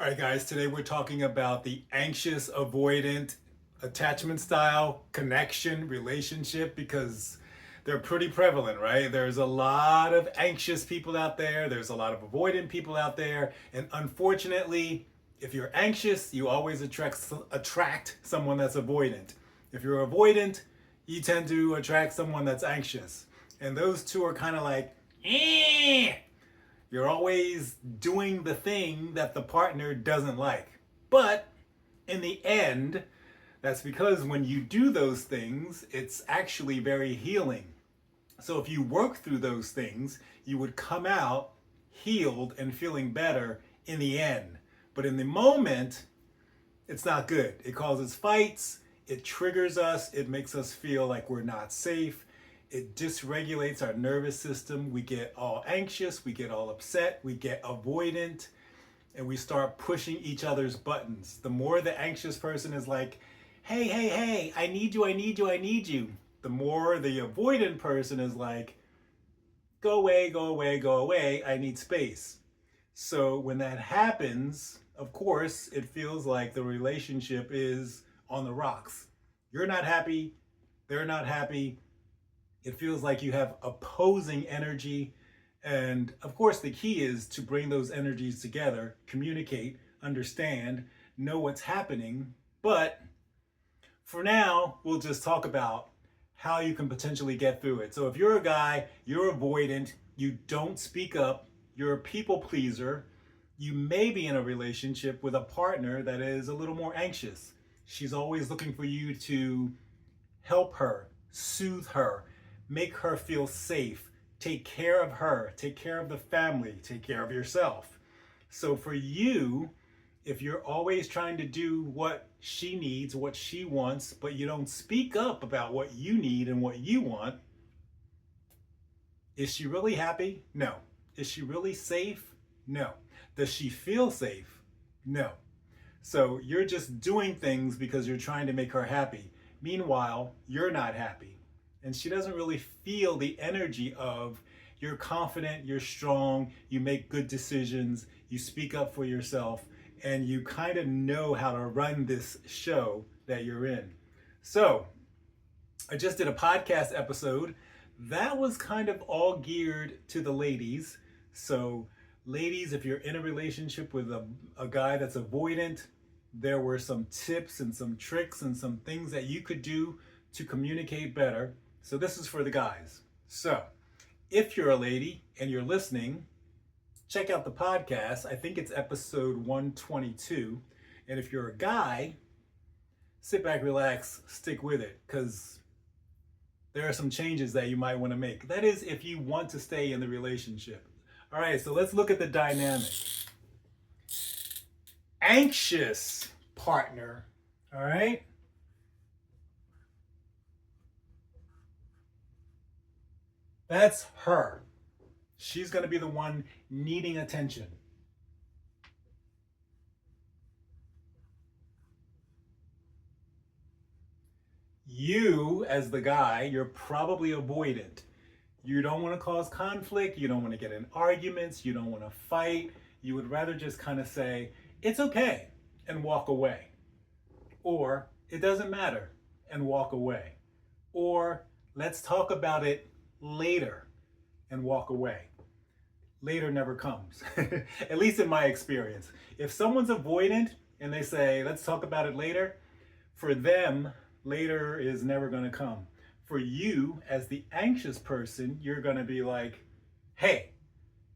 All right, guys, today we're talking about the anxious avoidant attachment style connection relationship because they're pretty prevalent, right? There's a lot of anxious people out there, there's a lot of avoidant people out there, and unfortunately, if you're anxious, you always attract someone that's avoidant. If you're avoidant, you tend to attract someone that's anxious. And those two are kind of like, eh. You're always doing the thing that the partner doesn't like. But in the end, that's because when you do those things, it's actually very healing. So if you work through those things, you would come out healed and feeling better in the end. But in the moment, it's not good. It causes fights, it triggers us, it makes us feel like we're not safe. It dysregulates our nervous system. We get all anxious, we get all upset, we get avoidant, and we start pushing each other's buttons. The more the anxious person is like, hey, hey, hey, I need you, I need you, I need you. The more the avoidant person is like, go away, go away, go away, I need space. So when that happens, of course, it feels like the relationship is on the rocks. You're not happy, they're not happy. It feels like you have opposing energy. And of course, the key is to bring those energies together, communicate, understand, know what's happening. But for now, we'll just talk about how you can potentially get through it. So if you're a guy, you're avoidant, you don't speak up, you're a people pleaser, you may be in a relationship with a partner that is a little more anxious. She's always looking for you to help her, soothe her, make her feel safe, take care of her, take care of the family, take care of yourself. So for you, if you're always trying to do what she needs, what she wants, but you don't speak up about what you need and what you want, is she really happy? No. Is she really safe? No. Does she feel safe? No. So you're just doing things because you're trying to make her happy. Meanwhile, you're not happy. And she doesn't really feel the energy of you're confident, you're strong, you make good decisions, you speak up for yourself, and you kind of know how to run this show that you're in. So I just did a podcast episode that was kind of all geared to the ladies. So ladies, if you're in a relationship with a guy that's avoidant, there were some tips and some tricks and some things that you could do to communicate better. So this is for the guys. So if you're a lady and you're listening, check out the podcast. I think it's episode 122. And if you're a guy, sit back, relax, stick with it, because there are some changes that you might want to make. That is if you want to stay in the relationship. All right, so let's look at the dynamic. Anxious partner, all right? That's her. She's going to be the one needing attention. You, as the guy, you're probably avoidant. You don't want to cause conflict. You don't want to get in arguments. You don't want to fight. You would rather just kind of say, it's okay, and walk away. Or, it doesn't matter, and walk away. Or, let's talk about it later, and walk away. Later never comes, at least in my experience. If someone's avoidant and they say, let's talk about it later, for them, later is never going to come. For you, as the anxious person, you're going to be like, hey,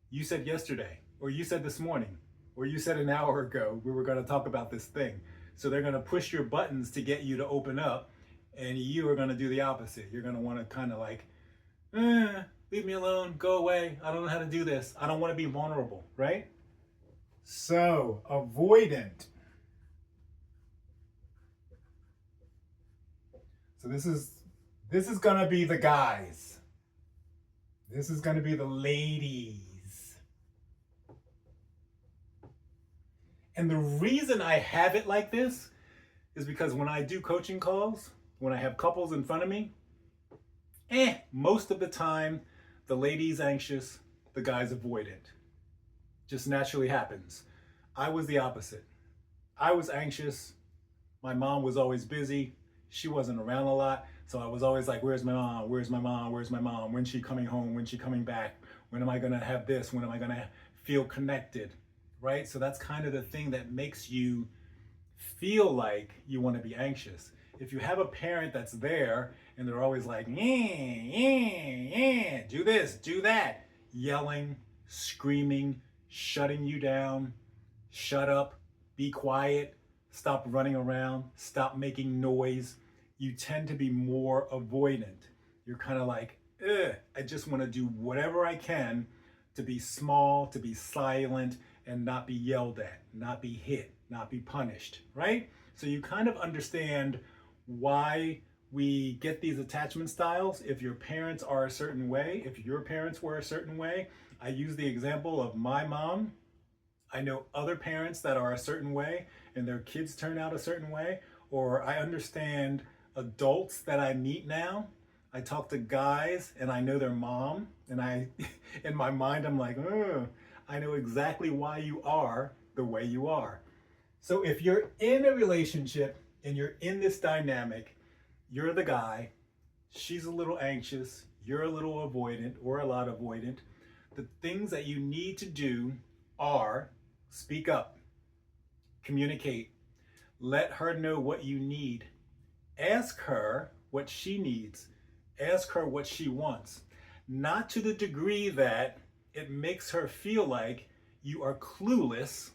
you said yesterday, or you said this morning, or you said an hour ago, we were going to talk about this thing. So they're going to push your buttons to get you to open up, and you are going to do the opposite. You're going to want to kind of like, leave me alone, go away, I don't know how to do this, I don't want to be vulnerable, right? So, avoidant. So this is gonna be the guys. This is gonna be the ladies. And the reason I have it like this is because when I do coaching calls, when I have couples in front of me, most of the time, the lady's anxious, the guy's avoidant. Just naturally happens. I was the opposite. I was anxious. My mom was always busy. She wasn't around a lot. So I was always like, where's my mom? Where's my mom? Where's my mom? When's she coming home? When's she coming back? When am I going to have this? When am I going to feel connected? Right? So that's kind of the thing that makes you feel like you want to be anxious. If you have a parent that's there and they're always like, do this, do that, yelling, screaming, shutting you down, shut up, be quiet, stop running around, stop making noise, you tend to be more avoidant. You're kind of like, I just want to do whatever I can to be small, to be silent, and not be yelled at, not be hit, not be punished, right? So you kind of understand why we get these attachment styles. If your parents are a certain way, if your parents were a certain way, I use the example of my mom. I know other parents that are a certain way and their kids turn out a certain way, or I understand adults that I meet now. I talk to guys and I know their mom, and I, in my mind, I'm like, I know exactly why you are the way you are. So if you're in a relationship and you're in this dynamic, you're the guy, she's a little anxious, you're a little avoidant or a lot avoidant. The things that you need to do are speak up, communicate, let her know what you need, ask her what she needs, ask her what she wants, not to the degree that it makes her feel like you are clueless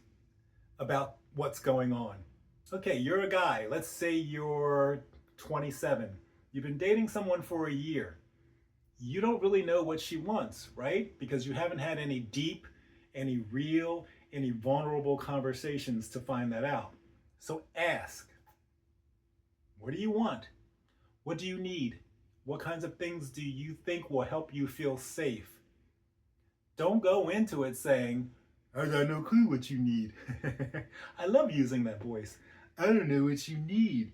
about what's going on. Okay, you're a guy. Let's say you're 27. You've been dating someone for a year. You don't really know what she wants, right? Because you haven't had any deep, any real, any vulnerable conversations to find that out. So ask, what do you want? What do you need? What kinds of things do you think will help you feel safe? Don't go into it saying, I got no clue what you need. I love using that voice. I don't know what you need.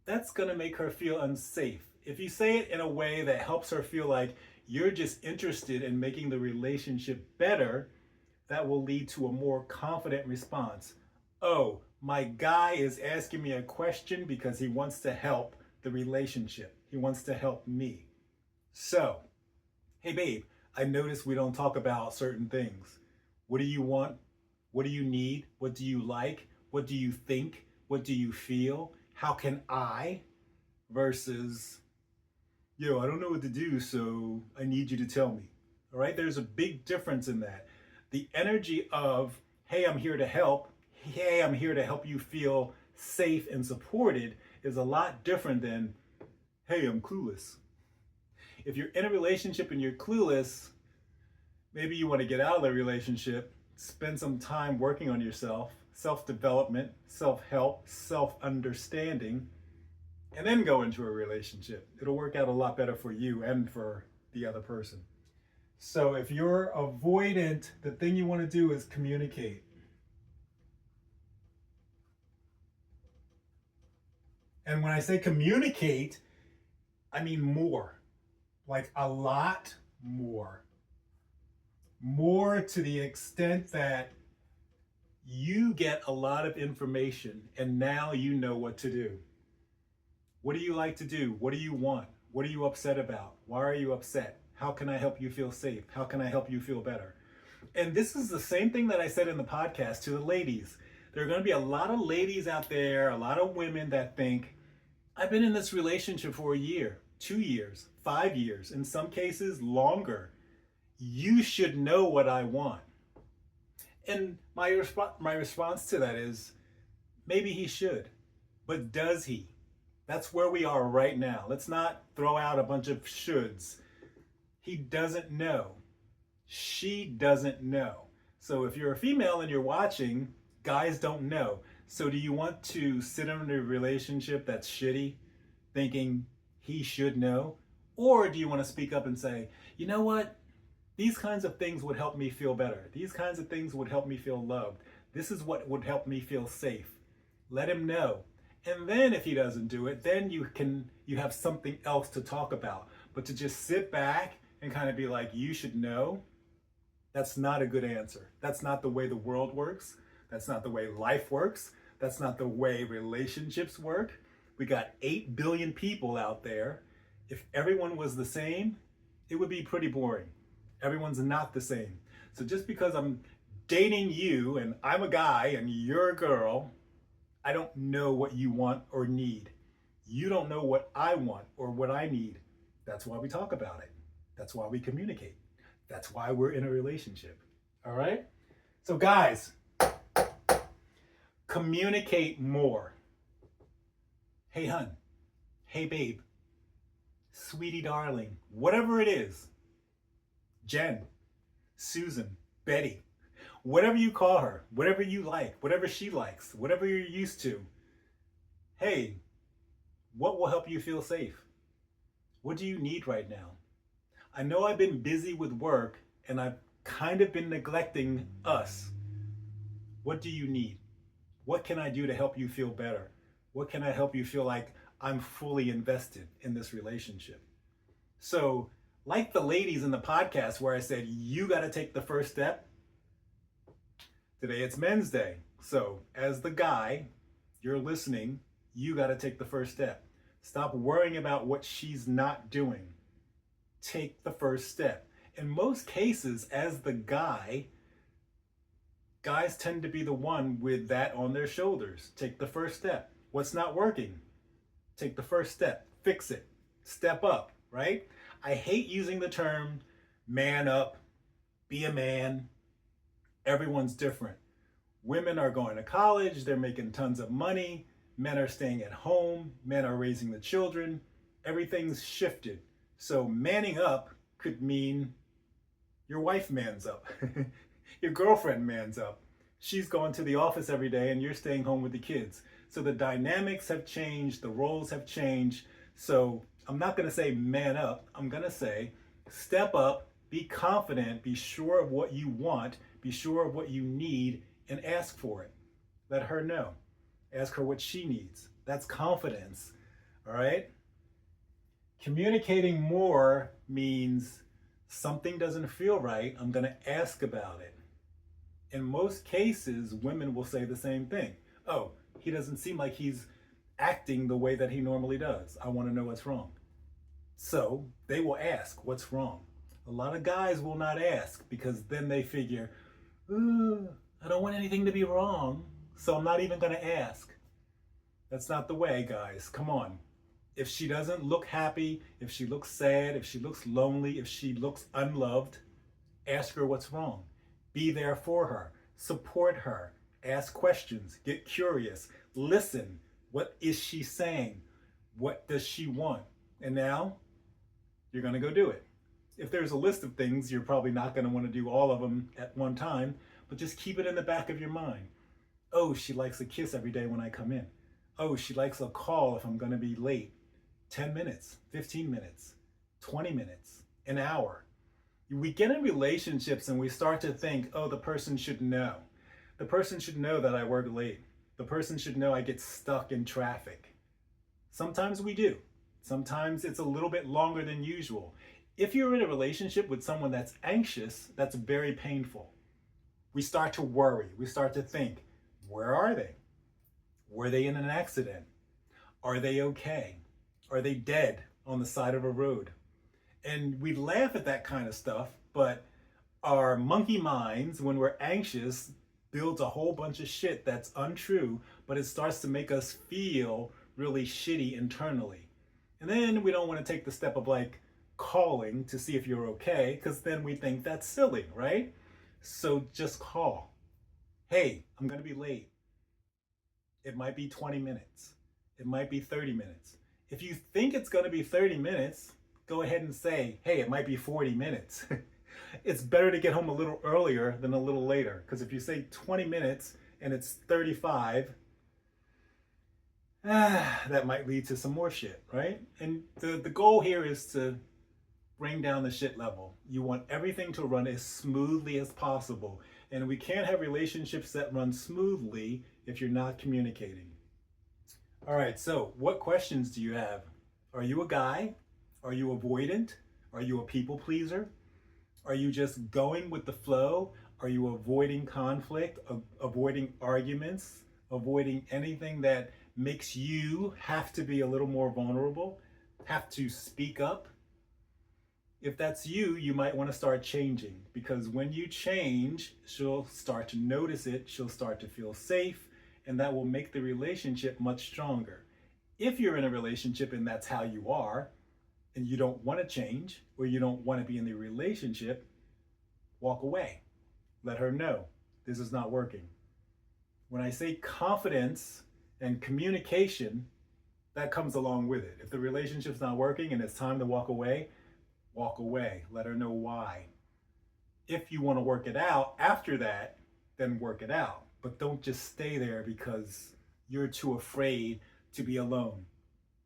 That's going to make her feel unsafe. If you say it in a way that helps her feel like you're just interested in making the relationship better, that will lead to a more confident response. Oh, my guy is asking me a question because he wants to help the relationship. He wants to help me. So, hey babe, I notice we don't talk about certain things. What do you want? What do you need? What do you like? What do you think? What do you feel? How can I? Versus, yo, I don't know what to do, so I need you to tell me. All right, there's a big difference in that. The energy of, hey, I'm here to help. Hey, I'm here to help you feel safe and supported is a lot different than, hey, I'm clueless. If you're in a relationship and you're clueless, maybe you want to get out of the relationship, spend some time working on yourself, self-development, self-help, self-understanding, and then go into a relationship. It'll work out a lot better for you and for the other person. So if you're avoidant, the thing you want to do is communicate. And when I say communicate, I mean more, like a lot more. More to the extent that you get a lot of information and now you know what to do. What do you like to do? What do you want? What are you upset about? Why are you upset? How can I help you feel safe? How can I help you feel better? And this is the same thing that I said in the podcast to the ladies. There are going to be a lot of ladies out there, a lot of women that think, I've been in this relationship for a year, 2 years, 5 years, in some cases longer. You should know what I want. And my response to that is, maybe he should, but does he? That's where we are right now. Let's not throw out a bunch of shoulds. He doesn't know. She doesn't know. So if you're a female and you're watching, guys don't know. So do you want to sit in a relationship that's shitty, thinking he should know? Or do you want to speak up and say, you know what? These kinds of things would help me feel better. These kinds of things would help me feel loved. This is what would help me feel safe. Let him know. And then if he doesn't do it, then you have something else to talk about. But to just sit back and kind of be like, you should know, that's not a good answer. That's not the way the world works. That's not the way life works. That's not the way relationships work. We got 8 billion people out there. If everyone was the same, it would be pretty boring. Everyone's not the same. So just because I'm dating you and I'm a guy and you're a girl, I don't know what you want or need. You don't know what I want or what I need. That's why we talk about it. That's why we communicate. That's why we're in a relationship. All right? So guys, communicate more. Hey hun, hey babe, sweetie darling, whatever it is, Jen, Susan, Betty, whatever you call her, whatever you like, whatever she likes, whatever you're used to. Hey, what will help you feel safe? What do you need right now? I know I've been busy with work and I've kind of been neglecting us. What do you need? What can I do to help you feel better? What can I help you feel like I'm fully invested in this relationship? So, like the ladies in the podcast where I said, you got to take the first step. Today it's Men's Day. So, as the guy, you're listening, you got to take the first step. Stop worrying about what she's not doing. Take the first step. In most cases, as the guy, guys tend to be the one with that on their shoulders. Take the first step. What's not working? Take the first step. Fix it. Step up, right? I hate using the term man up, be a man. Everyone's different. Women are going to college, they're making tons of money. Men are staying at home, men are raising the children. Everything's shifted. So manning up could mean your wife mans up. Your girlfriend mans up. She's going to the office every day and you're staying home with the kids. So the dynamics have changed, the roles have changed. So I'm not going to say man up. I'm going to say step up, be confident, be sure of what you want, be sure of what you need, and ask for it. Let her know. Ask her what she needs. That's confidence. All right? Communicating more means something doesn't feel right. I'm going to ask about it. In most cases, women will say the same thing. Oh, he doesn't seem like he's acting the way that he normally does. I want to know what's wrong. So they will ask, what's wrong? A lot of guys will not ask because then they figure, I don't want anything to be wrong, so I'm not even going to ask. That's not the way, guys. Come on. If she doesn't look happy, if she looks sad, if she looks lonely, if she looks unloved, ask her what's wrong. Be there for her. Support her. Ask questions. Get curious. Listen. What is she saying? What does she want? And now you're going to go do it. If there's a list of things, you're probably not going to want to do all of them at one time, but just keep it in the back of your mind. Oh, she likes a kiss every day when I come in. Oh, she likes a call if I'm going to be late. 10 minutes, 15 minutes, 20 minutes, an hour. We get in relationships and we start to think, oh, the person should know. The person should know that I work late. The person should know I get stuck in traffic. Sometimes we do. Sometimes it's a little bit longer than usual. If you're in a relationship with someone that's anxious, that's very painful. We start to worry. We start to think, where are they? Were they in an accident? Are they okay? Are they dead on the side of a road? And we laugh at that kind of stuff, but our monkey minds, when we're anxious, builds a whole bunch of shit that's untrue, but it starts to make us feel really shitty internally. And then we don't want to take the step of like calling to see if you're okay, because then we think that's silly, right? So just call. Hey, I'm going to be late. It might be 20 minutes. It might be 30 minutes. If you think it's going to be 30 minutes, go ahead and say, hey, it might be 40 minutes. It's better to get home a little earlier than a little later. Because if you say 20 minutes and it's 35, that might lead to some more shit, right? And the goal here is to bring down the shit level. You want everything to run as smoothly as possible. And we can't have relationships that run smoothly if you're not communicating. All right, so what questions do you have? Are you a guy? Are you avoidant? Are you a people pleaser? Are you just going with the flow? Are you avoiding conflict, avoiding arguments, avoiding anything that makes you have to be a little more vulnerable, have to speak up? If that's you, you might want to start changing, because when you change, she'll start to notice it, she'll start to feel safe, and that will make the relationship much stronger. If you're in a relationship and that's how you are, and you don't want to change, or you don't want to be in the relationship, walk away. Let her know this is not working. When I say confidence and communication, that comes along with it. If the relationship's not working and it's time to walk away, walk away. Let her know why. If you want to work it out after that, then work it out. But don't just stay there because you're too afraid to be alone.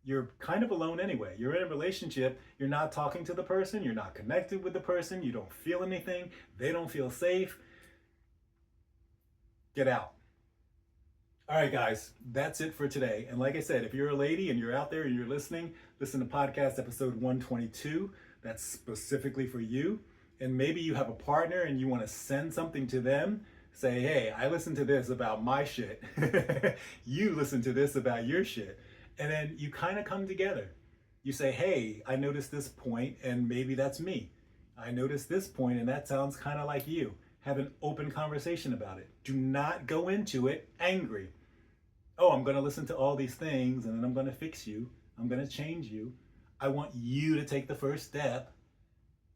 You're kind of alone anyway. You're in a relationship, you're not talking to the person, you're not connected with the person, you don't feel anything, they don't feel safe. Get out. All right, guys, that's it for today. And like I said, if you're a lady and you're out there and you're listening, listen to podcast episode 122. That's specifically for you. And maybe you have a partner and you want to send something to them. Say, hey, I listened to this about my shit. You listen to this about your shit. And then you kind of come together. You say, hey, I noticed this point and maybe that's me. I noticed this point and that sounds kind of like you. Have an open conversation about it. Do not go into it angry. Oh, I'm going to listen to all these things and then I'm going to fix you. I'm going to change you. I want you to take the first step.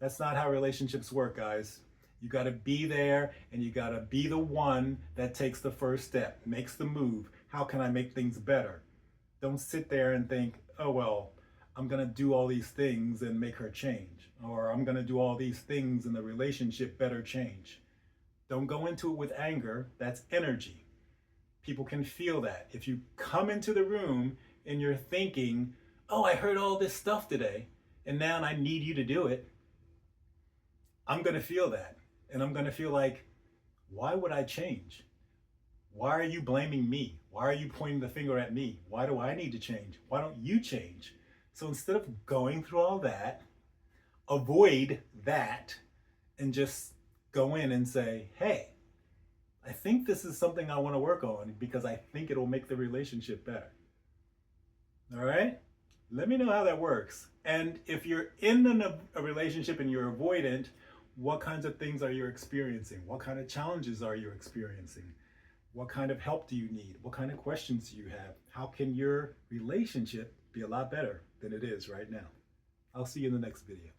That's not how relationships work, guys. You got to be there and you got to be the one that takes the first step, makes the move. How can I make things better? Don't sit there and think, oh, well, I'm going to do all these things and make her change. Or I'm going to do all these things and the relationship better change. Don't go into it with anger. That's energy. People can feel that. If you come into the room and you're thinking, oh, I heard all this stuff today, and now I need you to do it, I'm going to feel that. And I'm going to feel like, why would I change? Why are you blaming me? Why are you pointing the finger at me? Why do I need to change? Why don't you change? So instead of going through all that, avoid that and just go in and say, hey, I think this is something I want to work on because I think it'll make the relationship better. All right? Let me know how that works. And if you're in a relationship and you're avoidant, what kinds of things are you experiencing? What kind of challenges are you experiencing? What kind of help do you need? What kind of questions do you have? How can your relationship be a lot better than it is right now? I'll see you in the next video.